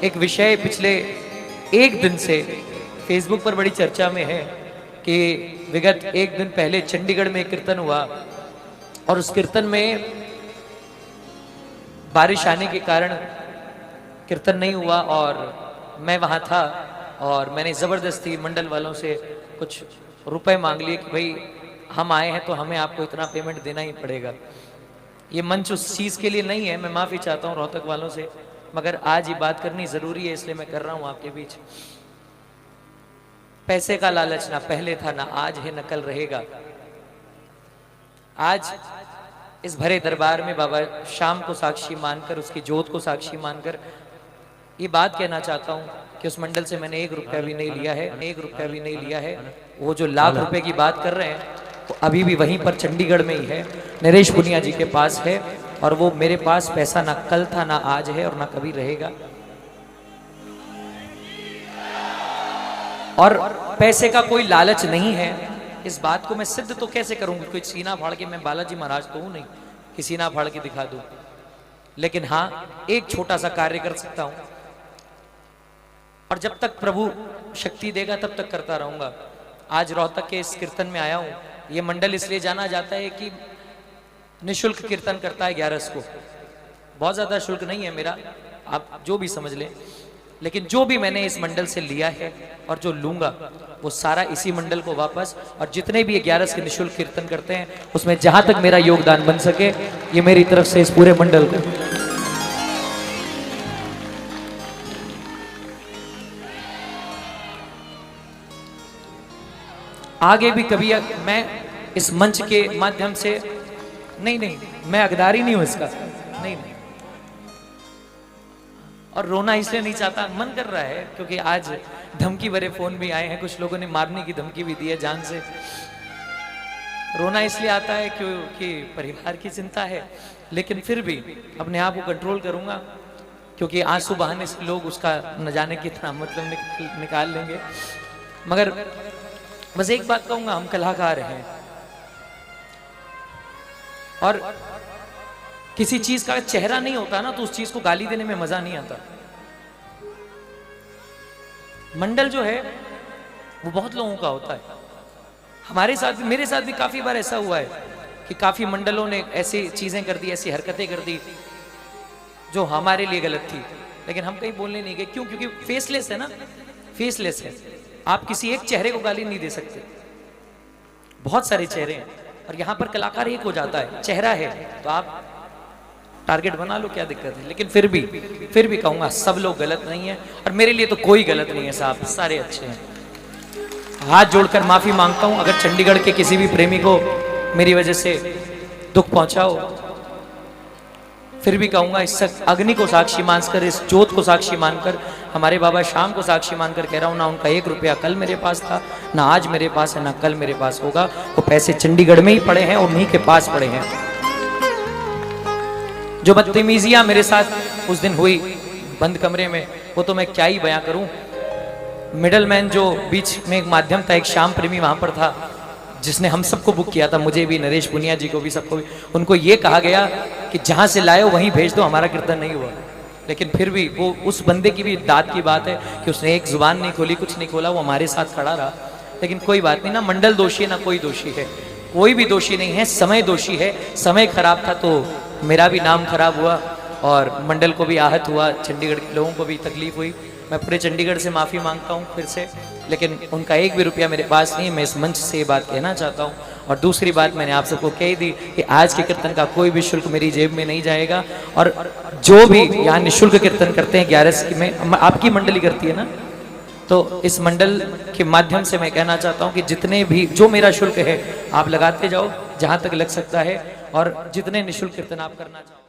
एक विषय पिछले एक दिन से फेसबुक पर बड़ी चर्चा में है कि विगत एक दिन पहले चंडीगढ़ में एक कीर्तन हुआ और उस कीर्तन में बारिश आने के कारण कीर्तन नहीं हुआ और मैं वहां था और मैंने ज़बरदस्ती मंडल वालों से कुछ रुपए मांग लिए कि भाई हम आए हैं तो हमें आपको इतना पेमेंट देना ही पड़ेगा। ये मंच उस चीज़ के लिए नहीं है, मैं माफ़ी चाहता हूँ रोहतक वालों से, मगर आज ये बात करनी ज़रूरी है इसलिए मैं कर रहा हूँ आपके बीच। पैसे का लालच ना पहले था ना आज है न कल रहेगा। आज इस भरे दरबार में बाबा शाम को साक्षी मानकर, उसकी जोत को साक्षी मानकर ये बात कहना चाहता हूँ कि उस मंडल से मैंने 1 रुपया भी नहीं लिया है, 1 रुपया भी नहीं लिया है। वो जो लाख रुपए की बात कर रहे हैं तो अभी भी वहीं पर चंडीगढ़ में ही है, नरेश पुनिया जी के पास है और वो मेरे पास पैसा ना कल था ना आज है और ना कभी रहेगा। और पैसे का कोई लालच नहीं है, इस बात को मैं सिद्ध तो कैसे करूंगी? कोई सीना फाड़ के, मैं बालाजी महाराज तो हूं नहीं कि सीना फाड़ के दिखा दूं, लेकिन हाँ एक छोटा सा कार्य कर सकता हूं और जब तक प्रभु शक्ति देगा तब तक करता रहूंगा। आज रोहतक के इस कीर्तन में आया हूं। ये मंडल इसलिए जाना जाता है कि निःशुल्क कीर्तन करता है 11 को। बहुत ज्यादा शुल्क नहीं है मेरा, आप जो भी समझ लें, लेकिन जो भी मैंने इस मंडल से लिया है और जो लूंगा वो सारा इसी मंडल को वापस, और जितने भी 11 के निःशुल्क कीर्तन करते हैं उसमें जहां तक मेरा योगदान बन सके ये मेरी तरफ से इस पूरे मंडल को। आगे भी कभी मैं इस मंच के माध्यम से नहीं मैं हकदारी नहीं हूं इसका, नहीं और रोना इसलिए नहीं चाहता, मन कर रहा है क्योंकि आज धमकी भरे फोन भी आए हैं, कुछ लोगों ने मारने की धमकी भी दी है जान से। रोना इसलिए आता है क्योंकि परिवार की चिंता है, लेकिन फिर भी अपने आप को कंट्रोल करूंगा क्योंकि आंसू बहाने से लोग उसका न जाने कितना मतलब निकाल लेंगे। मगर बस एक बात कहूंगा, हम कलाकार हैं और किसी चीज का चेहरा नहीं होता ना तो उस चीज को गाली देने में मजा नहीं आता। मंडल जो है वो बहुत लोगों का होता है, हमारे साथ भी, मेरे साथ भी काफी बार ऐसा हुआ है कि काफी मंडलों ने ऐसी चीजें कर दी, ऐसी हरकतें कर दी जो हमारे लिए गलत थी, लेकिन हम कहीं बोलने नहीं गए। क्यों? क्योंकि फेसलेस है ना, फेसलेस है। आप किसी एक चेहरे को गाली नहीं दे सकते, बहुत सारे चेहरे हैं और यहां पर कलाकार एक हो जाता है, चेहरा है तो आप टारगेट बना लो, क्या दिक्कत है? लेकिन फिर भी कहूंगा सब लोग गलत नहीं है और मेरे लिए तो कोई गलत नहीं है साहब, सारे अच्छे हैं। हाथ जोड़कर माफी मांगता हूं अगर चंडीगढ़ के किसी भी प्रेमी को मेरी वजह से दुख पहुंचा हो। फिर भी कहूंगा इस अग्नि को साक्षी मानकर, इस जोत को साक्षी मानकर, हमारे बाबा शाम को साक्षी मानकर कह रहा हूं, ना उनका 1 रुपया कल मेरे पास था, ना आज मेरे पास है, ना कल मेरे पास होगा। वो पैसे चंडीगढ़ में ही पड़े हैं और उन्हीं के पास पड़े हैं। जो बदतमीजियां मेरे साथ उस दिन हुई बंद कमरे में वो तो मैं क्या ही बयां करूं। मिडलमैन जो बीच में एक माध्यम था, एक श्याम प्रेमी वहां पर था जिसने हम सबको बुक किया था, मुझे भी, नरेश पुनिया जी को भी, सबको भी। उनको ये कहा गया कि जहां से लाए हो वहीं भेज दो, हमारा कीर्तन नहीं हुआ। लेकिन फिर भी वो उस बंदे की भी दाद की बात है कि उसने एक जुबान नहीं खोली, कुछ नहीं खोला, वो हमारे साथ खड़ा रहा। लेकिन कोई बात नहीं, ना मंडल दोषी है ना कोई दोषी है, कोई भी दोषी नहीं है, समय दोषी है। समय खराब था तो मेरा भी नाम खराब हुआ और मंडल को भी आहत हुआ, चंडीगढ़ के लोगों को भी तकलीफ हुई। मैं पूरे चंडीगढ़ से माफ़ी मांगता हूँ फिर से, लेकिन उनका 1 भी रुपया मेरे पास नहीं है। मैं इस मंच से ये बात कहना चाहता हूँ। और दूसरी बात मैंने आप सबको कह दी कि आज के कीर्तन का कोई भी शुल्क मेरी जेब में नहीं जाएगा और जो भी यहाँ निःशुल्क कीर्तन करते हैं 11 में, आपकी मंडली करती है ना, तो इस मंडल के माध्यम से मैं कहना चाहता हूँ कि जितने भी जो मेरा शुल्क है आप लगाते जाओ जहाँ तक लग सकता है, और जितने निःशुल्क कीर्तन आप करना चाहो।